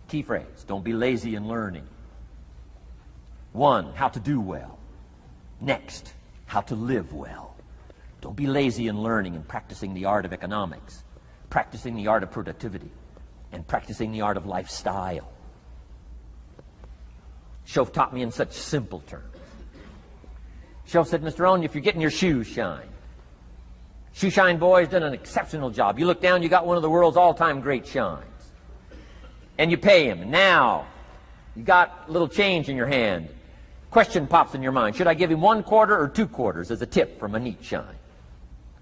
Key phrase, don't be lazy in learning. 1, how to do well. Next, how to live well. Don't be lazy in learning and practicing the art of economics, practicing the art of productivity, and practicing the art of lifestyle. Shoaff taught me in such simple terms. Shoaff said, Mr. Rohn, if you're getting your shoes shined, shoe shine boy's done an exceptional job. You look down, you got one of the world's all-time great shines. And you pay him. Now, you got a little change in your hand. Question pops in your mind. Should I give him 1 quarter or 2 quarters as a tip from a neat shine?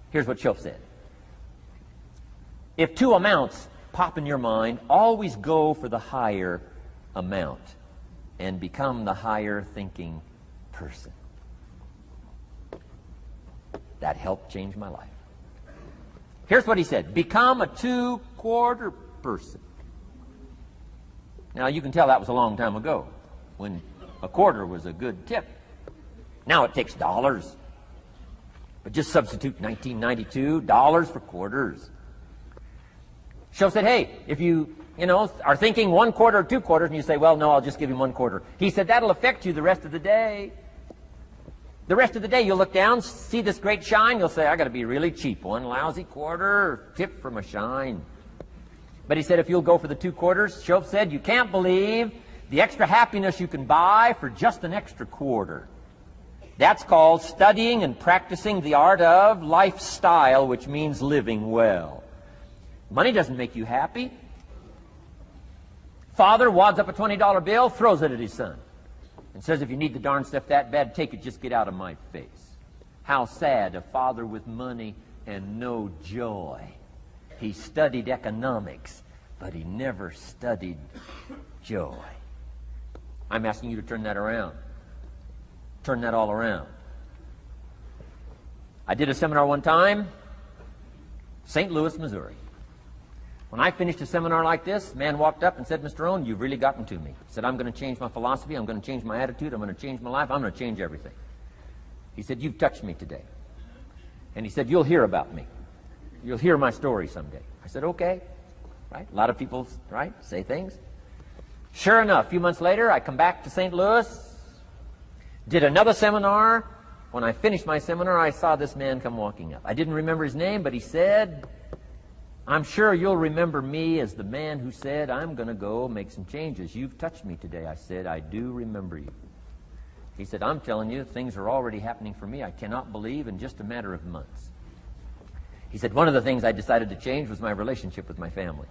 Here's what Shoaff said. If 2 amounts pop in your mind, always go for the higher amount and become the higher thinking person. That helped change my life. Here's what he said. Become a 2-quarter person. Now, you can tell that was a long time ago when a quarter was a good tip. Now it takes dollars. But just substitute 1992, dollars for quarters. Shoaff said, hey, if you are thinking 1 quarter or 2 quarters, and you say, well, no, I'll just give him 1 quarter. He said, that'll affect you the rest of the day. The rest of the day, you'll look down, see this great shine, you'll say, I got to be really cheap. 1 lousy quarter, tip from a shine. But he said, if you'll go for the 2 quarters, Shoaff said, you can't believe the extra happiness you can buy for just an extra quarter. That's called studying and practicing the art of lifestyle, which means living well. Money doesn't make you happy. Father wads up a $20 bill, throws it at his son, and says, if you need the darn stuff that bad, take it, just get out of my face. How sad, a father with money and no joy. He studied economics, but he never studied joy. I'm asking you to turn that around. Turn that all around. I did a seminar one time, St. Louis, Missouri. When I finished a seminar like this, a man walked up and said, Mr. Rohn, you've really gotten to me. He said, I'm going to change my philosophy, I'm going to change my attitude, I'm going to change my life, I'm going to change everything. He said, you've touched me today. And he said, you'll hear about me. You'll hear my story someday. I said, okay. Right? A lot of people, right, say things. Sure enough, a few months later, I come back to St. Louis, did another seminar. When I finished my seminar, I saw this man come walking up. I didn't remember his name, but he said, I'm sure you'll remember me as the man who said, I'm going to go make some changes. You've touched me today. I said, I do remember you. He said, I'm telling you, things are already happening for me. I cannot believe in just a matter of months. He said, one of the things I decided to change was my relationship with my family.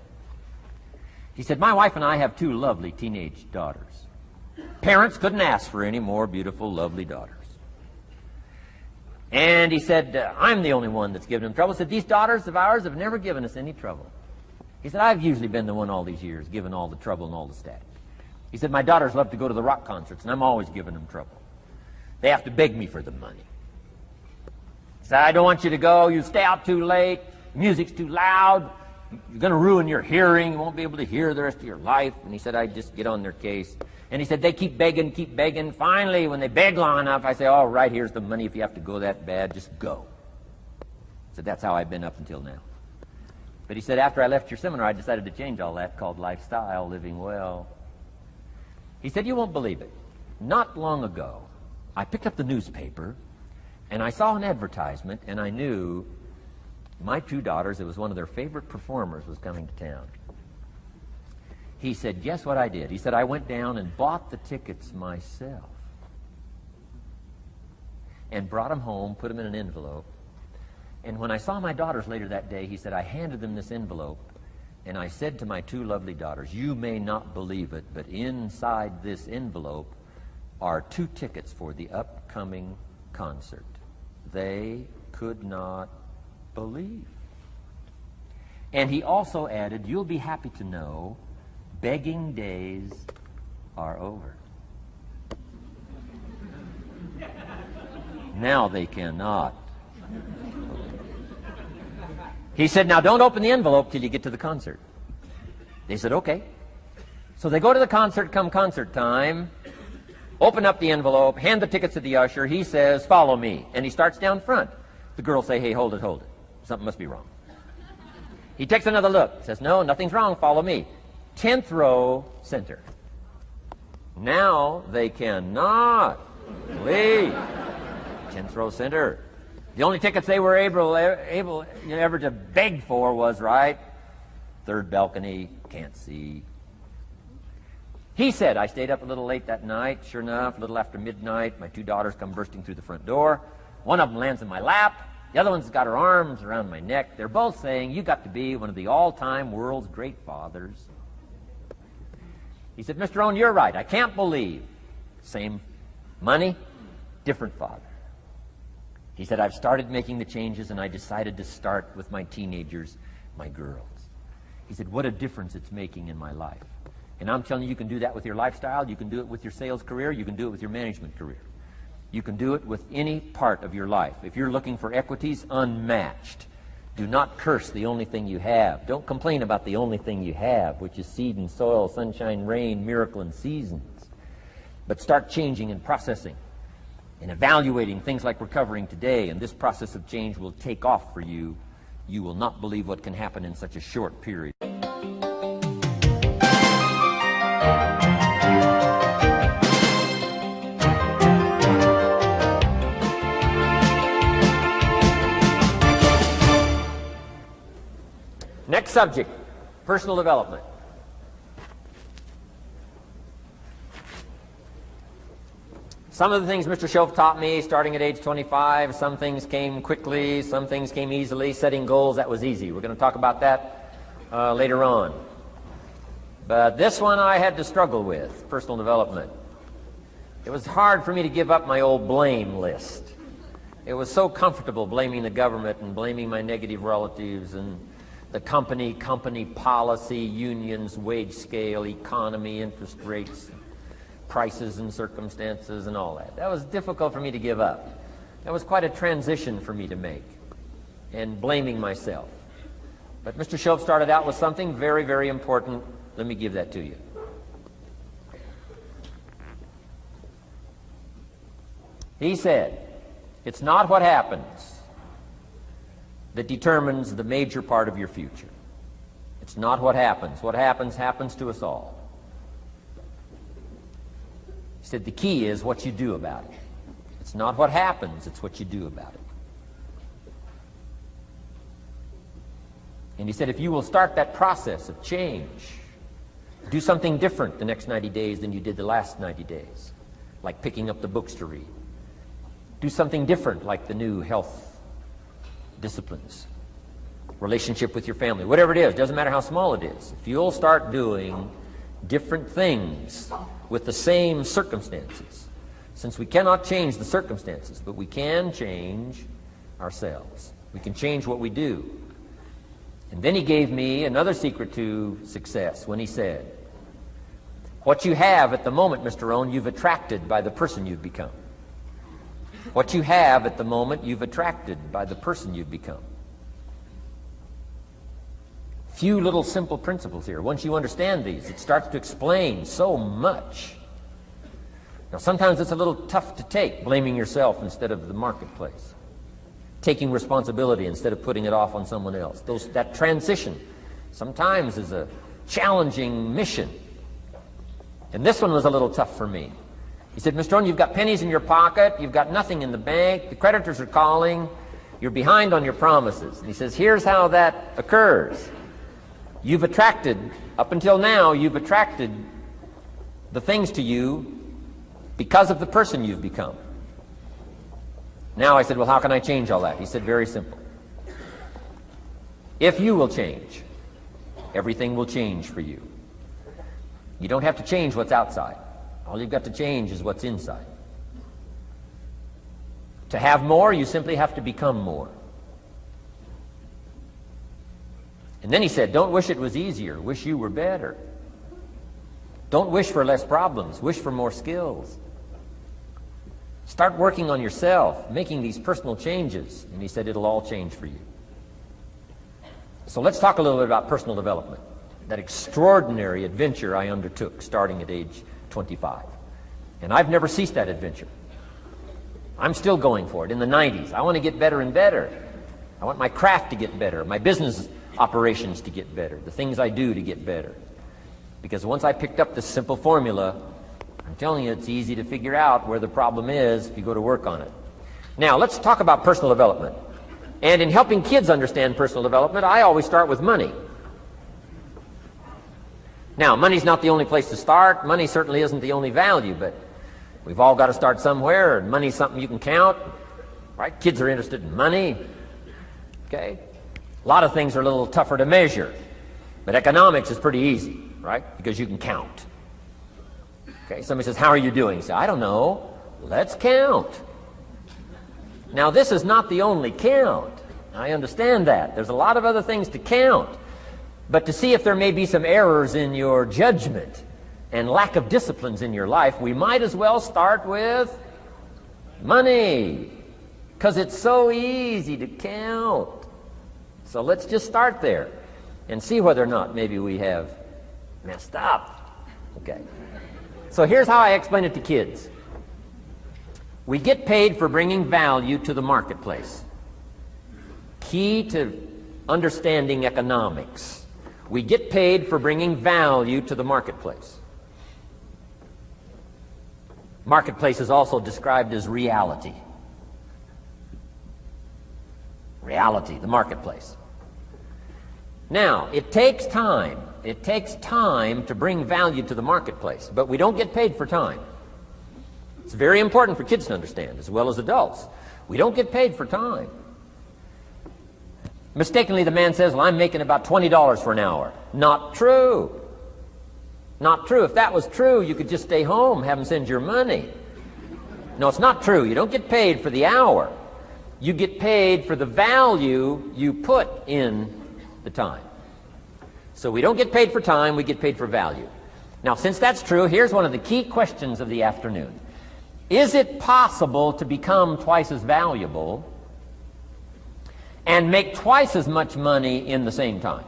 He said, my wife and I have 2 lovely teenage daughters. Parents couldn't ask for any more beautiful, lovely daughters. And he said, I'm the only one that's given them trouble. He said, these daughters of ours have never given us any trouble. He said, I've usually been the one all these years giving all the trouble and all the static. He said, my daughters love to go to the rock concerts, and I'm always giving them trouble. They have to beg me for the money. He said, I don't want you to go. You stay out too late. Music's too loud. You're going to ruin your hearing. You won't be able to hear the rest of your life. And he said, I just get on their case. And he said, they keep begging, keep begging. Finally, when they beg long enough, I say, all right, here's the money. If you have to go that bad, just go. He said, that's how I've been up until now. But he said, after I left your seminar, I decided to change all that, called lifestyle, living well. He said, you won't believe it. Not long ago, I picked up the newspaper, and I saw an advertisement, and I knew my 2 daughters, it was one of their favorite performers, was coming to town. He said, guess what I did? He said, I went down and bought the tickets myself and brought them home, put them in an envelope. And when I saw my daughters later that day, he said, I handed them this envelope, and I said to my 2 lovely daughters, you may not believe it, but inside this envelope are 2 tickets for the upcoming concert. They could not believe. And he also added, you'll be happy to know begging days are over. Now they cannot. He said, now don't open the envelope till you get to the concert. They said, okay. So they go to the concert, come concert time, open up the envelope, hand the tickets to the usher. He says, follow me. And he starts down front. The girls say, hey, hold it, hold it. Something must be wrong. He takes another look, says, no, nothing's wrong, follow me. 10th row center. Now they cannot leave. 10th row center. The only tickets they were able ever to beg for was, right, third balcony, can't see. He said, I stayed up a little late that night. Sure enough, a little after midnight, my 2 daughters come bursting through the front door. One of them lands in my lap. The other one's got her arms around my neck. They're both saying, you got to be one of the all-time world's great fathers. He said, Mr. Rohn, you're right. I can't believe. Same money, different father. He said, I've started making the changes, and I decided to start with my teenagers, my girls. He said, what a difference it's making in my life. And I'm telling you, you can do that with your lifestyle. You can do it with your sales career. You can do it with your management career. You can do it with any part of your life. If you're looking for equities, unmatched. Do not curse the only thing you have. Don't complain about the only thing you have, which is seed and soil, sunshine, rain, miracle, and seasons. But start changing and processing and evaluating things like we're covering today, and this process of change will take off for you. You will not believe what can happen in such a short period. Next subject, personal development. Some of the things Mr. Shoaff taught me starting at age 25, some things came quickly, some things came easily. Setting goals, that was easy. We're going to talk about that later on. But this one I had to struggle with, personal development. It was hard for me to give up my old blame list. It was so comfortable blaming the government and blaming my negative relatives and the company policy, unions, wage scale, economy, interest rates, prices and circumstances and all that. That was difficult for me to give up. That was quite a transition for me to make, and blaming myself. But Mr. Shoaff started out with something very, very important. Let me give that to you. He said, it's not what happens that determines the major part of your future. It's not what happens. What happens, happens to us all. He said the key is what you do about it. It's not what happens, it's what you do about it. And he said if you will start that process of change, do something different the next 90 days than you did the last 90 days, like picking up the books to read. Do something different like the new health disciplines, relationship with your family, whatever it is, doesn't matter how small it is. If you'll start doing different things with the same circumstances, since we cannot change the circumstances, but we can change ourselves. We can change what we do. And then he gave me another secret to success when he said, what you have at the moment, Mr. Rohn, you've attracted by the person you've become. What you have at the moment, you've attracted by the person you've become. Few little simple principles here. Once you understand these, it starts to explain so much. Now, sometimes it's a little tough to take, blaming yourself instead of the marketplace, taking responsibility instead of putting it off on someone else. That transition sometimes is a challenging mission. And this one was a little tough for me. He said, Mr. Rohn, you've got pennies in your pocket, you've got nothing in the bank, the creditors are calling, you're behind on your promises. And he says, here's how that occurs. You've attracted, up until now, you've attracted the things to you because of the person you've become. Now I said, well, how can I change all that? He said, very simple. If you will change, everything will change for you. You don't have to change what's outside. All you've got to change is what's inside. To have more, you simply have to become more. And then he said, don't wish it was easier, wish you were better. Don't wish for less problems, wish for more skills. Start working on yourself, making these personal changes. And he said, it'll all change for you. So let's talk a little bit about personal development. That extraordinary adventure I undertook starting at age 25. And I've never ceased that adventure. I'm still going for it in the 90s. I want to get better and better. I want my craft to get better, my business operations to get better, the things I do to get better. Because once I picked up this simple formula, I'm telling you, it's easy to figure out where the problem is if you go to work on it. Now, let's talk about personal development. And in helping kids understand personal development, I always start with money. Now, money's not the only place to start. Money certainly isn't the only value, but we've all got to start somewhere, and money's something you can count, right? Kids are interested in money, okay? A lot of things are a little tougher to measure, but economics is pretty easy, right? Because you can count. Okay, somebody says, how are you doing? You say, I don't know. Let's count. Now, this is not the only count. I understand that. There's a lot of other things to count. But to see if there may be some errors in your judgment and lack of disciplines in your life, we might as well start with money, because it's so easy to count. So let's just start there and see whether or not maybe we have messed up. Okay. So here's how I explain it to kids. We get paid for bringing value to the marketplace. Key to understanding economics. We get paid for bringing value to the marketplace. Marketplace is also described as reality. Reality, the marketplace. Now, it takes time. It takes time to bring value to the marketplace, but we don't get paid for time. It's very important for kids to understand, as well as adults. We don't get paid for time. Mistakenly, the man says, well, I'm making about $20 for an hour. Not true. Not true. If that was true, you could just stay home, have them send your money. No, it's not true. You don't get paid for the hour. You get paid for the value you put in the time. So we don't get paid for time, we get paid for value. Now, since that's true, here's one of the key questions of the afternoon. Is it possible to become twice as valuable and make twice as much money in the same time?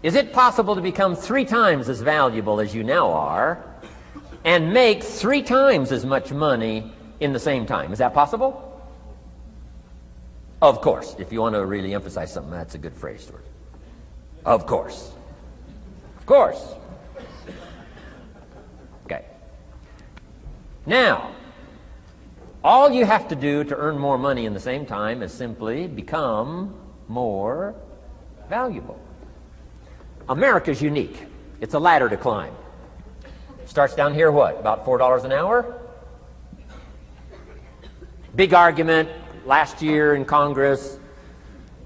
Is it possible to become 3 times as valuable as you now are and make 3 times as much money in the same time? Is that possible? Of course. If you want to really emphasize something, that's a good phrase for it. Of course. Of course. Okay. Now, all you have to do to earn more money in the same time is simply become more valuable. America's unique. It's a ladder to climb. Starts down here, what, about $4 an hour? Big argument last year in Congress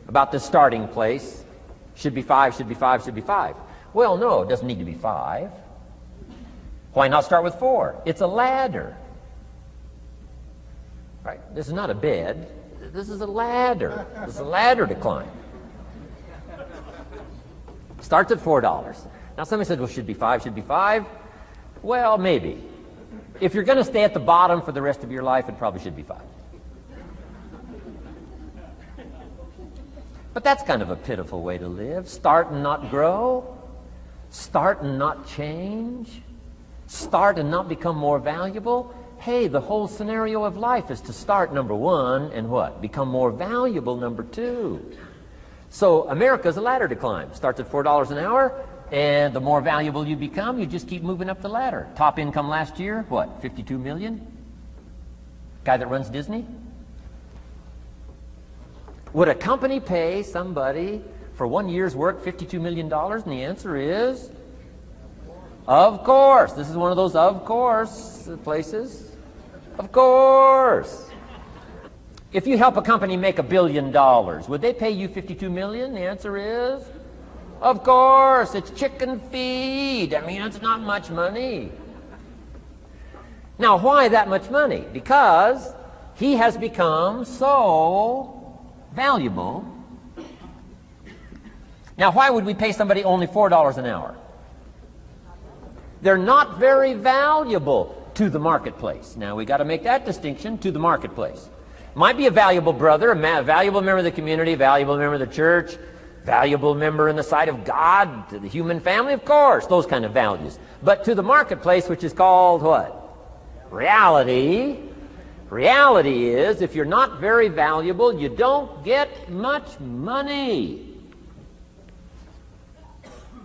about the starting place. Should be 5, should be 5, should be 5. Well, no, it doesn't need to be 5. Why not start with 4? It's a ladder. Right? This is not a bed. This is a ladder. This is a ladder to climb. Starts at $4. Now somebody said, well, should be 5, should be 5. Well, maybe. If you're going to stay at the bottom for the rest of your life, it probably should be 5. But that's kind of a pitiful way to live. Start and not grow. Start and not change. Start and not become more valuable. Hey, the whole scenario of life is to start, number 1, and what? Become more valuable, number 2. So America's a ladder to climb. Starts at $4 an hour, and the more valuable you become, you just keep moving up the ladder. Top income last year, what, 52 million? Guy that runs Disney? Would a company pay somebody for 1 year's work $52 million? And the answer is, of course. This is one of those of course places. Of course. If you help a company make $1 billion, would they pay you $52 million? The answer is, of course. It's chicken feed. I mean, it's not much money. Now, why that much money? Because he has become so valuable. Now, why would we pay somebody only $4 an hour? They're not very valuable to the marketplace. Now, we got to make that distinction, to the marketplace. Might be a valuable brother, a valuable member of the community, valuable member of the church, valuable member in the sight of God, to the human family, of course, those kind of values. But to the marketplace, which is called what? Reality. Reality is, if you're not very valuable, you don't get much money.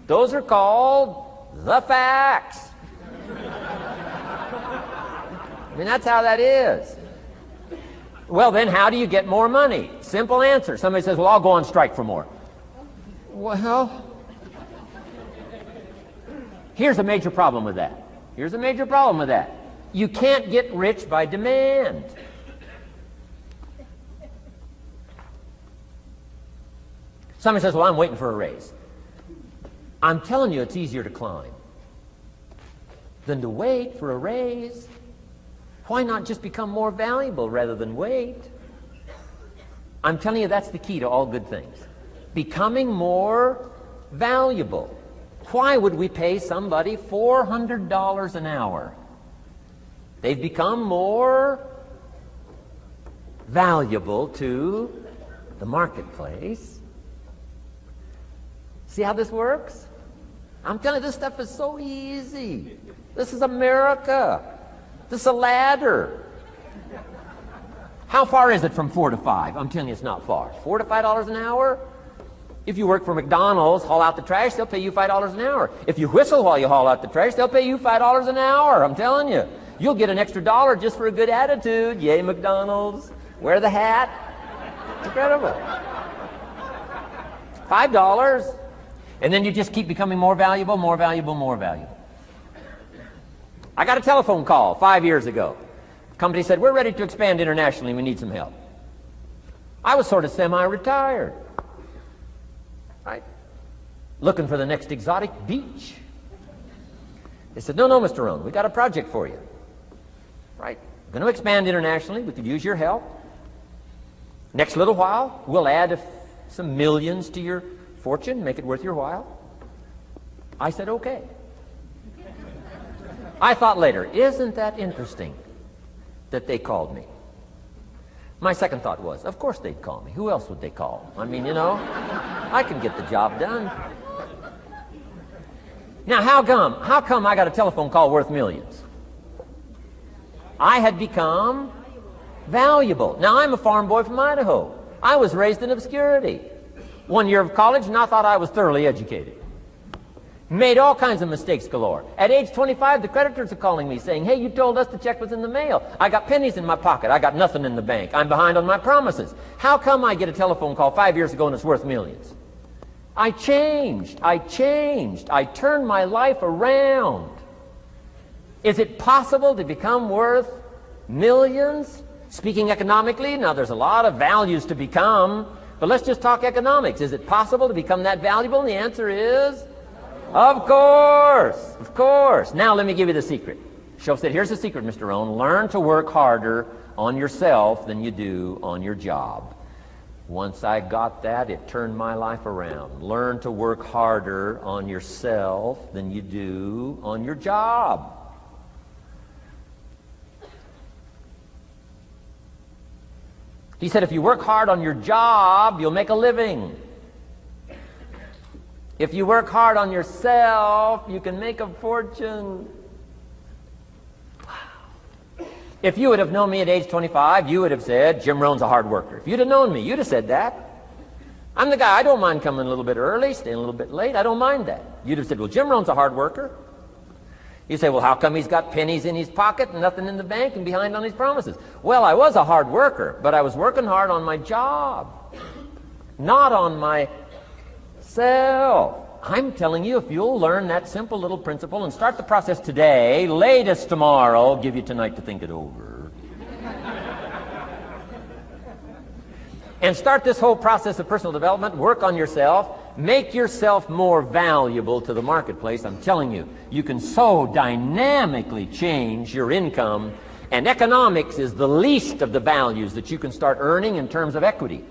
Those are called the facts. I mean, that's how that is. Well, then how do you get more money? Simple answer. Somebody says, well, I'll go on strike for more. Well, here's a major problem with that. Here's a major problem with that. You can't get rich by demand. Somebody says, well, I'm waiting for a raise. I'm telling you, it's easier to climb than to wait for a raise. Why not just become more valuable rather than wait? I'm telling you, that's the key to all good things. Becoming more valuable. Why would we pay somebody $400 an hour? They've become more valuable to the marketplace. See how this works? I'm telling you, this stuff is so easy. This is America. This is a ladder. How far is it from 4 to 5? I'm telling you, it's not far. $4 to $5 an hour? If you work for McDonald's, haul out the trash, they'll pay you $5 an hour. If you whistle while you haul out the trash, they'll pay you $5 an hour. I'm telling you. You'll get an extra $1 just for a good attitude. Yay, McDonald's. Wear the hat. It's incredible. $5. And then you just keep becoming more valuable, more valuable, more valuable. I got a telephone call 5 years ago. The company said, we're ready to expand internationally. We need some help. I was sort of semi-retired. Right? Looking for the next exotic beach. They said, no, Mr. Rohn, we got a project for you. Right? We're going to expand internationally. We could use your help. Next little while, we'll add some millions to your fortune, make it worth your while. I said, okay. I thought later, isn't that interesting that they called me? My second thought was, of course they'd call me. Who else would they call? I mean, you know, I can get the job done. Now, how come I got a telephone call worth millions? I had become valuable. Now, I'm a farm boy from Idaho. I was raised in obscurity. 1 year of college, and I thought I was thoroughly educated. Made all kinds of mistakes galore. At age 25, the creditors are calling me saying, hey, you told us the check was in the mail. I got pennies in my pocket. I got nothing in the bank. I'm behind on my promises. How come I get a telephone call 5 years ago and it's worth millions? I changed. I turned my life around. Is it possible to become worth millions? Speaking economically, now there's a lot of values to become, but let's just talk economics. Is it possible to become that valuable? And the answer is, of course, of course. Now let me give you the secret. Shoaff said, here's the secret, Mr. Rohn. Learn to work harder on yourself than you do on your job. Once I got that, it turned my life around. Learn to work harder on yourself than you do on your job. He said, if you work hard on your job, you'll make a living. If you work hard on yourself, you can make a fortune. Wow. If you would have known me at age 25, you would have said, Jim Rohn's a hard worker. If you'd have known me, you'd have said that. I'm the guy, I don't mind coming a little bit early, staying a little bit late. I don't mind that. You'd have said, well, Jim Rohn's a hard worker. You say, well, how come he's got pennies in his pocket and nothing in the bank and behind on his promises? Well, I was a hard worker, but I was working hard on my job, not on myself. I'm telling you, if you'll learn that simple little principle and start the process today, latest tomorrow, give you tonight to think it over. And start this whole process of personal development, work on yourself, make yourself more valuable to the marketplace. I'm telling you, you can so dynamically change your income, and economics is the least of the values that you can start earning in terms of equity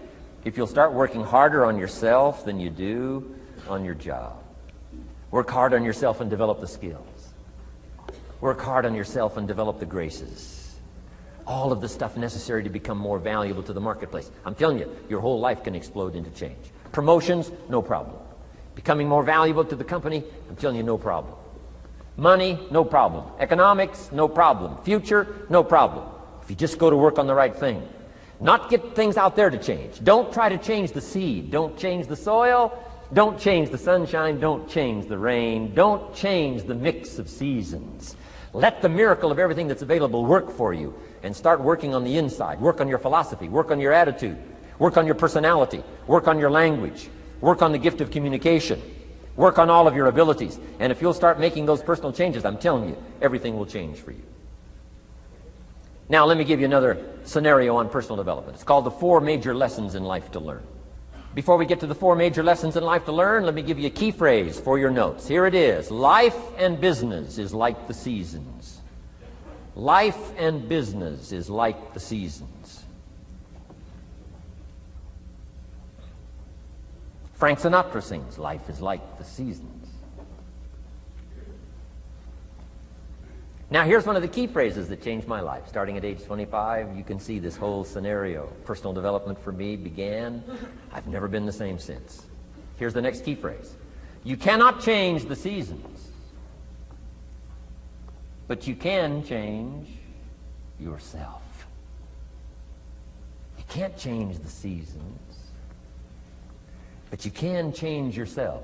if you'll start working harder on yourself than you do on your job. Work hard on yourself and develop the skills. Work hard on yourself and develop the graces. All of the stuff necessary to become more valuable to the marketplace. I'm telling you, your whole life can explode into change. Promotions, no problem. Becoming more valuable to the company, I'm telling you, no problem. Money, no problem. Economics, no problem. Future, no problem. If you just go to work on the right thing. Not get things out there to change. Don't try to change the seed. Don't change the soil. Don't change the sunshine. Don't change the rain. Don't change the mix of seasons. Let the miracle of everything that's available work for you, and start working on the inside. Work on your philosophy. Work on your attitude. Work on your personality. Work on your language. Work on the gift of communication. Work on all of your abilities. And if you'll start making those personal changes, I'm telling you, everything will change for you. Now, let me give you another scenario on personal development. It's called the 4 major lessons in life to learn. Before we get to the 4 major lessons in life to learn, let me give you a key phrase for your notes. Here it is. Life and business is like the seasons. Life and business is like the seasons. Frank Sinatra sings, life is like the seasons. Now, here's one of the key phrases that changed my life. Starting at age 25, you can see this whole scenario. Personal development for me began. I've never been the same since. Here's the next key phrase. You cannot change the seasons, but you can change yourself. You can't change the seasons, but you can change yourself.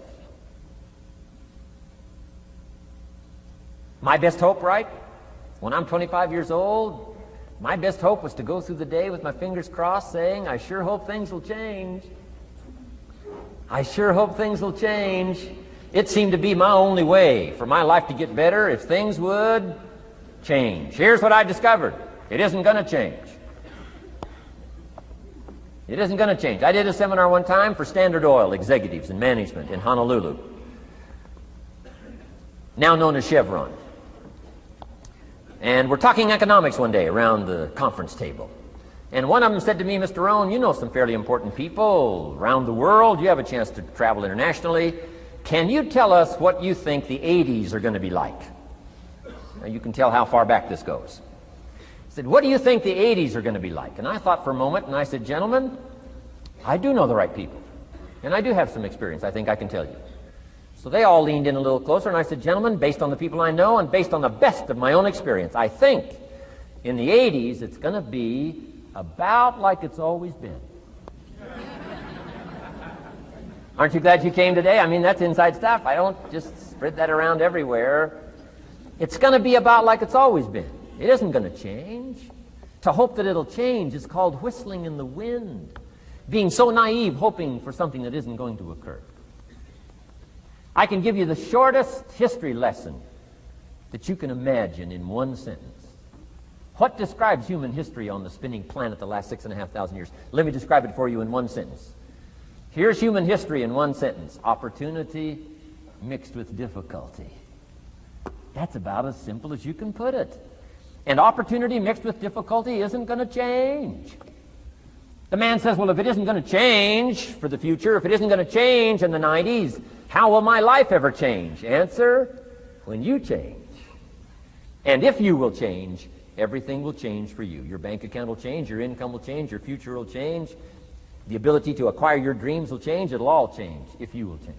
My best hope, right? When I'm 25 years old, my best hope was to go through the day with my fingers crossed saying, I sure hope things will change. I sure hope things will change. It seemed to be my only way for my life to get better if things would change. Here's what I discovered. It isn't going to change. It isn't going to change. I did a seminar one time for Standard Oil executives and management in Honolulu, now known as Chevron. And we're talking economics one day around the conference table. And one of them said to me, Mr. Rohn, you know some fairly important people around the world. You have a chance to travel internationally. Can you tell us what you think the 80s are going to be like? Now you can tell how far back this goes. He said, what do you think the 80s are going to be like? And I thought for a moment, and I said, gentlemen, I do know the right people. And I do have some experience, I think I can tell you. So they all leaned in a little closer, and I said, gentlemen, based on the people I know and based on the best of my own experience, I think in the 80s it's going to be about like it's always been. Aren't you glad you came today? I mean, that's inside stuff. I don't just spread that around everywhere. It's going to be about like it's always been. It isn't going to change. To hope that it'll change is called whistling in the wind, being so naive, hoping for something that isn't going to occur. I can give you the shortest history lesson that you can imagine in one sentence. What describes human history on the spinning planet the last 6,500 years? Let me describe it for you in one sentence. Here's human history in one sentence. Opportunity mixed with difficulty. That's about as simple as you can put it. And opportunity mixed with difficulty isn't going to change. The man says, well, if it isn't going to change for the future, if it isn't going to change in the 90s, how will my life ever change? Answer, when you change. And if you will change, everything will change for you. Your bank account will change, your income will change, your future will change, the ability to acquire your dreams will change, it'll all change if you will change.